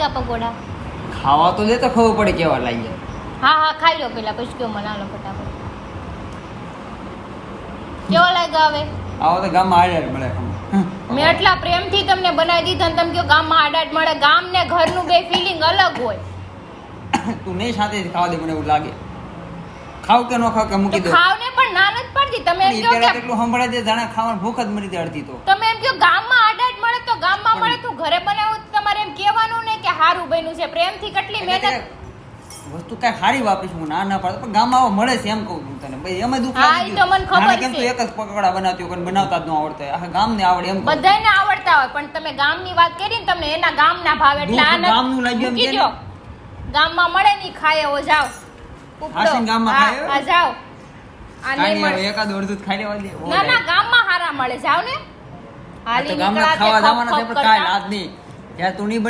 લાગ્યા પકોડા? ખાવા તો દે તો ખબર પડે કેવા લાગ્યા. હા હા ખાઈ લો પેલા પછી કયો મને હાલો ફટાફટ. કેવા લાગ્યા હવે? આવો તો ગામમાં હાડે મળે. મેં એટલા પ્રેમથી તમને બનાવી દીધા ને તમે કહો ગામમાં આડાટ મળે. ગામ ને ઘરનું બે ફિલિંગ અલગ હોય. તું નહીં સાથે ખાવા દે મને એવું લાગે. ખાવ કે ન ખાવ કે મૂકી દે. ખાવ ને પણ ના નથી પડતી. તમે એમ કહો કે એટલું સંભળાય દે જાણે ખાવાની ભૂખ જ મરી જાય અડધી તો. તમે એમ કહો ગામમાં આડાટ મળે તો ગામમાં મળે તું ઘરે બનાવું તમારે એમ કહેવાનું ને કે હારું બન્યું છે. પ્રેમથી કેટલી મહેનત વસ્તુ કઈ સારી વાપરીશ હું ના પાડતો પણ ગામમાં આવો મળે છે એમ કહું છું તને ભાઈ એમાં દુઃખ હા ઈ તો મને ખબર કેમ તું છે. એક જ પકોડા બનાવતી હોય બનાવતા જ ન આવડતા હોય આખા ગામને આવડે એમ કહું. બધાયને આવડતા હોય પણ તમે ગામની વાત કરી ને તમને એના ગામના ભાવ એટલે આ નથી. ગામનું લાગ્યું એમ મૂકી કે દ્યો. ગામમાં મળે ની ખાય એવો જાવ ઉપડો. હાસીન ગામમાં હા, ખાય? હા જાવ આ કાંઈ નહીં નહીં મળે. હવે એકાદ અડધું જ ખાઈ લેવા દે. ના ના ગામમાં હારા મળે જાવ ને આ તો હાલી ગામના નીકળા ખાવા તે જવાના છે ખપ પણ કાંઈ કરતા. લાજ નહીં. જ્યારે તું નહીં